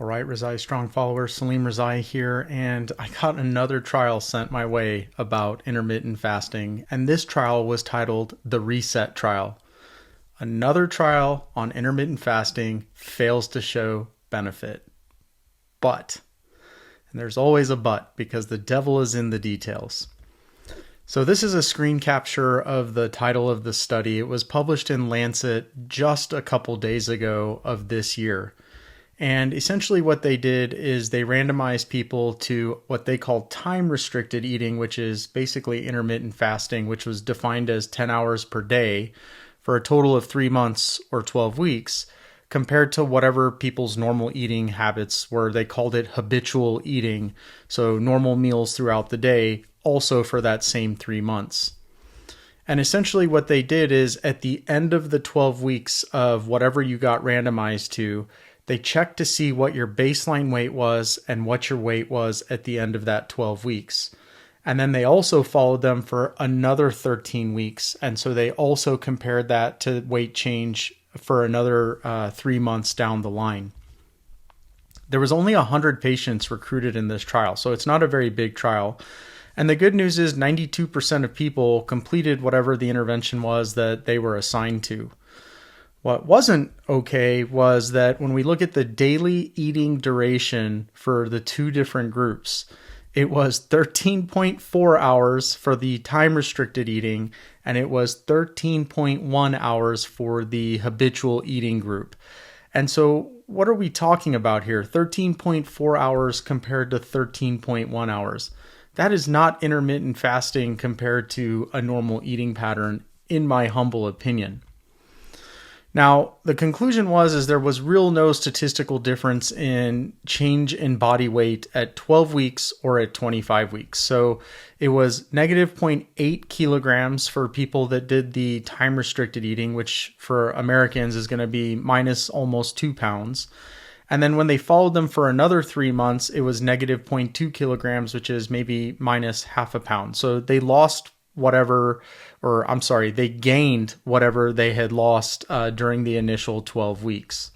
All right, RezaieStrong followers, Salim Rezaie here, and I got another trial sent my way about intermittent fasting, and this trial was titled the Reset Trial. Another trial on intermittent fasting fails to show benefit. But, and there's always a but, because the devil is in the details. So this is a screen capture of the title of the study. It was published in Lancet just a couple days ago of this year. And essentially what they did is they randomized people to what they call time-restricted eating, which is basically intermittent fasting, which was defined as 10 hours per day for a total of 3 months or 12 weeks, compared to whatever people's normal eating habits were. They called it habitual eating, so normal meals throughout the day, also for that same 3 months. And essentially what they did is at the end of the 12 weeks of whatever you got randomized to, they checked to see what your baseline weight was and what your weight was at the end of that 12 weeks. And then they also followed them for another 13 weeks. And so they also compared that to weight change for another 3 months down the line. There was only 100 patients recruited in this trial, so it's not a very big trial. And the good news is 92% of people completed whatever the intervention was that they were assigned to. What wasn't okay was that when we look at the daily eating duration for the two different groups, it was 13.4 hours for the time-restricted eating, and it was 13.1 hours for the habitual eating group. And so what are we talking about here? 13.4 hours compared to 13.1 hours. That is not intermittent fasting compared to a normal eating pattern, in my humble opinion. Now, the conclusion was there was no statistical difference in change in body weight at 12 weeks or at 25 weeks. So it was negative 0.8 kilograms for people that did the time-restricted eating, which for Americans is going to be minus almost 2 pounds. And then when they followed them for another 3 months, it was negative 0.2 kilograms, which is maybe minus half a pound. So they lost they gained whatever they had lost during the initial 12 weeks.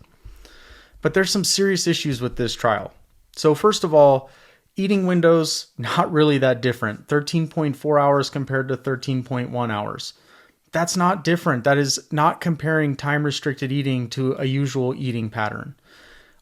But there's some serious issues with this trial. So first of all, eating windows, not really that different. 13.4 hours compared to 13.1 hours. That's not different. That is not comparing time-restricted eating to a usual eating pattern.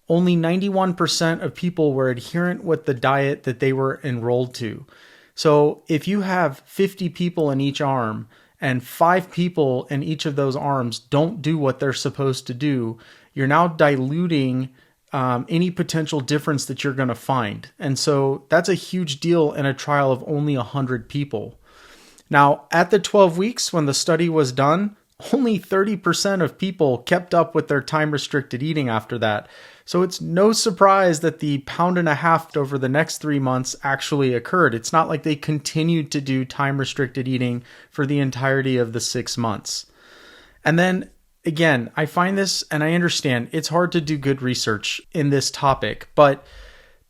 Only 91% of people were adherent with the diet that they were enrolled to. So if you have 50 people in each arm and 5 people in each of those arms don't do what they're supposed to do, you're now diluting any potential difference that you're going to find. And so that's a huge deal in a trial of only 100 people. Now, at the 12 weeks when the study was done, only 30% of people kept up with their time-restricted eating after that. So it's no surprise that the 1.5 pounds over the next 3 months actually occurred. It's not like they continued to do time-restricted eating for the entirety of the 6 months. And then, again, I find this, and I understand, it's hard to do good research in this topic, but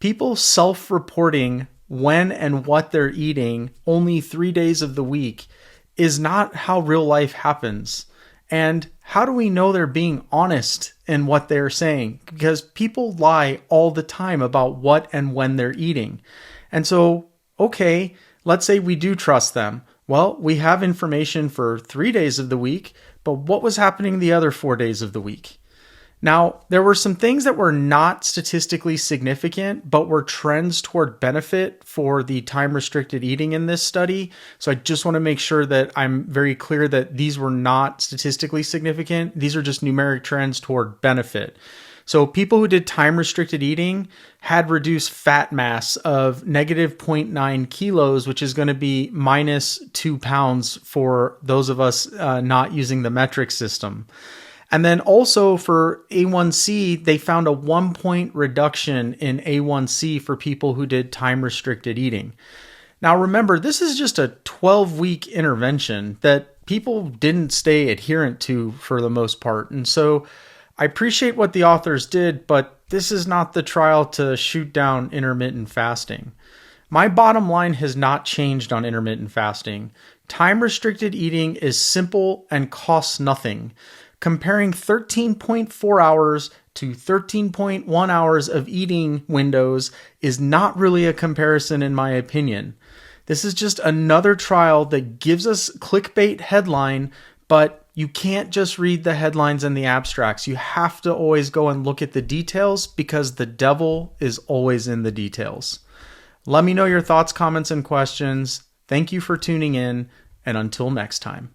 people self-reporting when and what they're eating only 3 days of the week is not how real life happens. And how do we know they're being honest in what they're saying? Because people lie all the time about what and when they're eating. And so, okay, let's say we do trust them. Well, we have information for 3 days of the week, but what was happening the other 4 days of the week? Now, there were some things that were not statistically significant, but were trends toward benefit for the time-restricted eating in this study. So I just want to make sure that I'm very clear that these were not statistically significant. These are just numeric trends toward benefit. So people who did time-restricted eating had reduced fat mass of negative 0.9 kilos, which is going to be minus 2 pounds for those of us not using the metric system. And then also for A1C, they found a 1-point reduction in A1C for people who did time-restricted eating. Now remember, this is just a 12-week intervention that people didn't stay adherent to for the most part. And so I appreciate what the authors did, but this is not the trial to shoot down intermittent fasting. My bottom line has not changed on intermittent fasting. Time-restricted eating is simple and costs nothing. Comparing 13.4 hours to 13.1 hours of eating windows is not really a comparison, in my opinion. This is just another trial that gives us clickbait headline, but you can't just read the headlines and the abstracts. You have to always go and look at the details because the devil is always in the details. Let me know your thoughts, comments, and questions. Thank you for tuning in, and until next time.